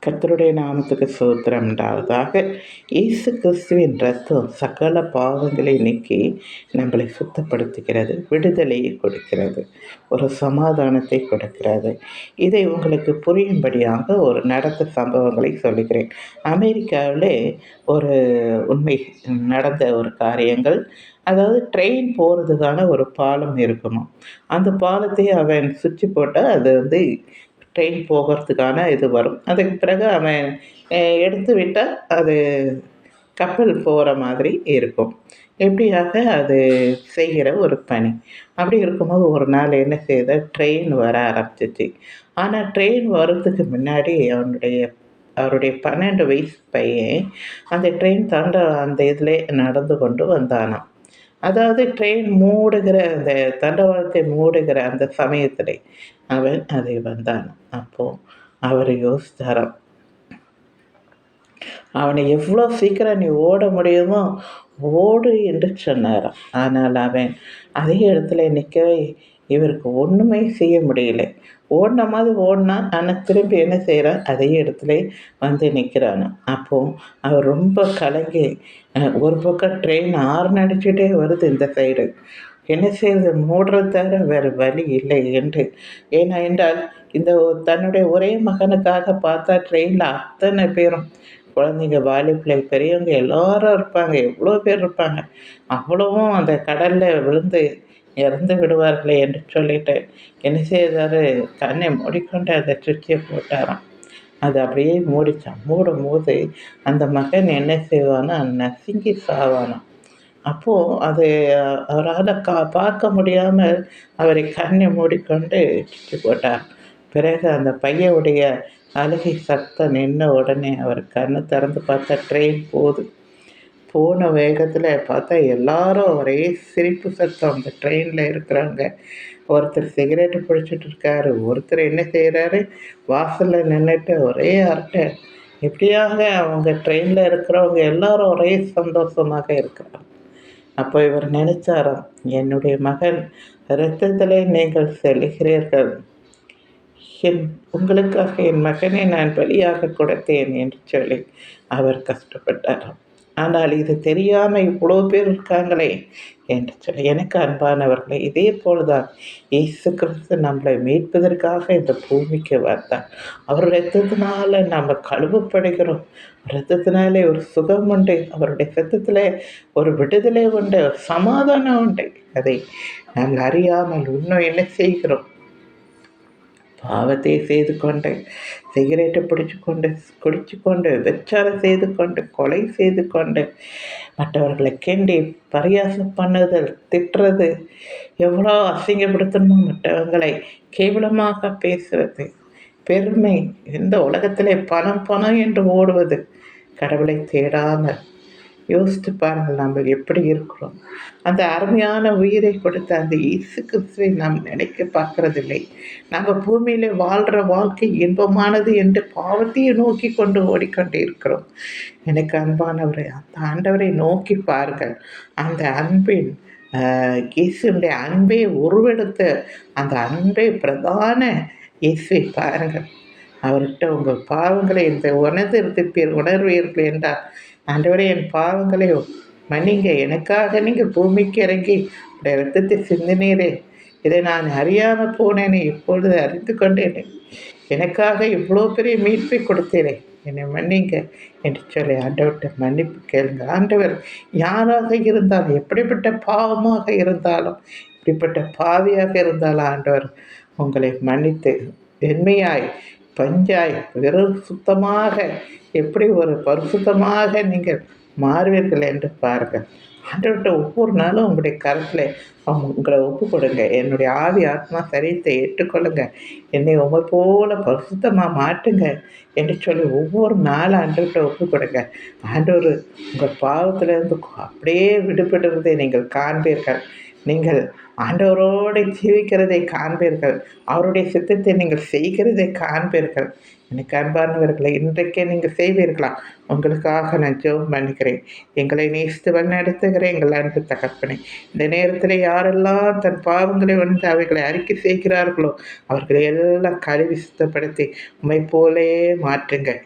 கர்த்தருடைய நாமத்துக்கு ஸ்தோத்திரம் உண்டாவதாக. இயேசு கிறிஸ்துவின் இரத்தம் சகல பாவங்களை நீக்கி நம்மளை சுத்தப்படுத்துகிறது, விடுதலையை கொடுக்கிறது, ஒரு சமாதானத்தை கொடுக்கிறது. இதை உங்களுக்கு புரியும்படியாக ஒரு நடந்த சம்பவங்களை சொல்லுகிறேன். அமெரிக்காவிலே ஒரு உண்மை நடந்த ஒரு காரியங்கள். அதாவது ட்ரெயின் போகிறதுக்கான ஒரு பாலம் இருக்குமா. அந்த பாலத்தை அவன் சுவிட்ச் போட்டால் அது ட்ரெயின் போகிறதுக்கான இது வரும். அதுக்கு பிறகு அவன் எடுத்து விட்டால் அது கப்பல் போகிற மாதிரி இருக்கும். இப்படியாக அது செய்கிற ஒரு பணி. அப்படி இருக்கும்போது ஒரு நாள் என்ன செய்த, ட்ரெயின் வர ஆரம்பிச்சிச்சு. ஆனால் ட்ரெயின் வர்றதுக்கு முன்னாடி அவருடைய 12 வயசு பையன் அந்த ட்ரெயின் தாண்ட அந்த இதிலே நடந்து கொண்டு வந்தானாம். அதாவது ட்ரெயின் மூடுகிற அந்த தண்டவாளத்தை மூடுகிற அந்த சமயத்திலே அவன் அதை வந்தானாம். அப்போ அவர் யோசித்தாராம், அவனை எவ்வளோ சீக்கிரம் நீ ஓட முடியுமோ ஓடு என்று சொன்னாராம். ஆனால் அவன் அதே இடத்துல நிற்கவே இவருக்கு ஒன்றுமே செய்ய முடியல. ஓடின மாதிரி ஓடினா, ஆனால் திரும்பி என்ன செய்கிறான், அதே இடத்துல நிற்கிறானாம். அப்போது அவர் ரொம்ப கலங்கி, ஒரு பக்கம் ட்ரெயின் ஹார்ன் அடிச்சுட்டே வருது இந்த சைடு, என்ன செய்வது, மூடுறது தவிர வேறு வழி இல்லை என்று. ஏனென்றால் இந்த தன்னுடைய ஒரே மகனுக்காக பார்த்தா ட்ரெயினில் அத்தனை பேரும், குழந்தைங்க, வாலிபிள்ளைகள், பெரியவங்க எல்லாரும் இருப்பாங்க, எவ்வளோ பேர் இருப்பாங்க. அவ்வளவும் அந்த கடலில் விழுந்து இறந்து விடுவார்களே என்று சொல்லிட்டு என்ன செய்தார், கண்ணை மூடிக்கொண்டு அந்த சுவிட்சை போட்டாராம். அது அப்படியே மூடிச்சான். மூடும்போது அந்த மகன் என்ன செய்வானா, நசுங்கி சாவானாம். அப்போது அது அவரால் பார்க்க முடியாமல் அவரை கண்ணை மூடிக்கொண்டு சுவிட்ச் போட்டார். பிறகு அந்த பையனுடைய அழுகை சத்தம் நின்ன உடனே அவர் கண்ணை திறந்து பார்த்தா ட்ரெயின் போகுது. போன வேகத்தில் பார்த்தா எல்லாரும் ஒரே சிரிப்பு சத்தம். அந்த ட்ரெயினில் இருக்கிறவங்க, ஒருத்தர் சிகரெட்டு பிடிச்சிட்டு இருக்காரு, ஒருத்தர் என்ன செய்கிறாரு, வாசலில் நின்றுட்டு ஒரே அரட்டை. இப்படியாக அவங்க ட்ரெயினில் இருக்கிறவங்க எல்லாரும் ஒரே சந்தோஷமாக இருக்கிறாங்க. அப்போ இவர் நினைச்சாராம், என்னுடைய மகன் இரத்தத்திலே நீங்கள் செல்கிறீர்கள், உங்களுக்காக என் மகனை நான் பலியாக கொடுத்தேன் என்று சொல்லி அவர் கஷ்டப்பட்டாராம். ஆனால் இது தெரியாமல் இவ்வளோ பேர் இருக்காங்களே என்று சொல்லி. எனக்கு அன்பானவர்களே, இதே போல்தான் இயேசு கிறிஸ்து நம்மளை மீட்பதற்காக இந்த பூமிக்கு வந்தார். அவர் இரத்தத்தினால நம்ம கழுவப்படுகிறோம். இரத்தத்தினாலே ஒரு சுகம் உண்டு, அவருடைய இரத்தத்தில் ஒரு விடுதலை உண்டு, ஒரு சமாதானம் உண்டு. அதை நாங்கள் அறியாமல் இன்னும் என்ன செய்கிறோம், பாவத்தை செய்து கொண்டு, சிகரெட்டை குடிச்சு கொண்டு, விபச்சாரம் செய்து கொண்டு, கொலை செய்து கொண்டு, மற்றவர்களை கிண்டி பரியாசம் பண்ணுதல், திட்டுறது, எவ்வளோ அசிங்கப்படுத்தணுமோ மற்றவங்களை கேவலமாக பேசுவது, பெருமை, இந்த உலகத்திலே பணம் பணம் என்று ஓடுவது, கடவுளை தேடாமல். யோசித்து பாருங்கள், நம்ம எப்படி இருக்கிறோம். அந்த அருமையான உயிரை கொடுத்த அந்த இயேசு கிறிஸ்துவை நாம் நினைக்க பார்க்கறதில்லை. நம்ம பூமியில் வாழ்கிற வாழ்க்கை இன்பமானது என்று பாவத்தையே நோக்கி கொண்டு ஓடிக்கொண்டு இருக்கிறோம். எனக்கு அன்பானவரை, அந்த ஆண்டவரை நோக்கி பாருங்கள். அந்த அன்பின் இயேசுடைய அன்பை உருவெடுத்த அந்த அன்பை பிரதான இயேசுவை பாருங்கள். அவர்கிட்ட உங்கள் பாவங்களை இந்த உணர்வீர்கள் என்றால், ஆண்டவரே என் பாவங்களை மன்னிங்க, எனக்காக நீங்கள் பூமிக்கு இறங்கி உடைய இரத்தத்தை சிந்தினீரே, இதை நான் அறியாமல் போனேனே, இப்பொழுது அறிந்து கொண்டேனே, எனக்காக இவ்வளோ பெரிய மீட்பை கொடுத்தேனே, என்னை மன்னிங்க என்று சொல்லி ஆண்டவர்கிட்ட மன்னிப்பு கேளுங்க. ஆண்டவர் யாராக இருந்தாலும், எப்படிப்பட்ட பாவமாக இருந்தாலும், இப்படிப்பட்ட பாவியாக இருந்தாலும் ஆண்டவர் உங்களை மன்னித்து வெண்மையாய் பஞ்சாய் வெறும் சுத்தமாக எப்படி ஒரு பரிசுத்தமாக நீங்கள் மாறுவீர்கள் என்று பாருங்கள். ஆண்டவர்கிட்ட ஒவ்வொரு நாளும் உங்களுடைய கருத்தில் உங்களை ஒப்பு கொடுங்க. என்னுடைய ஆவி ஆத்மா சரீரத்தை ஏற்றுக்கொள்ளுங்க, என்னை உங்கள் போல பரிசுத்தமாக மாட்டுங்க என்று சொல்லி ஒவ்வொரு நாளும் ஆண்டவர்கிட்ட ஒப்பு கொடுங்க. ஆண்டவர் உங்கள் பாவத்திலிருந்து அப்படியே விடுபடுறதை நீங்கள் காண்பீர்கள். நீங்கள் ஆண்டவரோடு ஜீவிக்கிறதை காண்பீர்கள். அவருடைய சித்தத்தை நீங்கள் செய்கிறதை காண்பீர்கள். எனக்கு அன்பானவர்களை, இன்றைக்கே நீங்கள் செய்வீர்களா? உங்களுக்காக நான் ஜெபம் பண்ணிக்கிறேன். எங்களை நேசித்து வழிநடத்துகிறேன் எங்கள் அன்பு தகப்பனே. இந்த நேரத்தில் யாரெல்லாம் தன் பாவங்களை அவைகளை அறிக்கை செய்கிறார்களோ அவர்களை எல்லாம் கழுவி சுத்தப்படுத்தி உம்மை போலே மாற்றுங்க.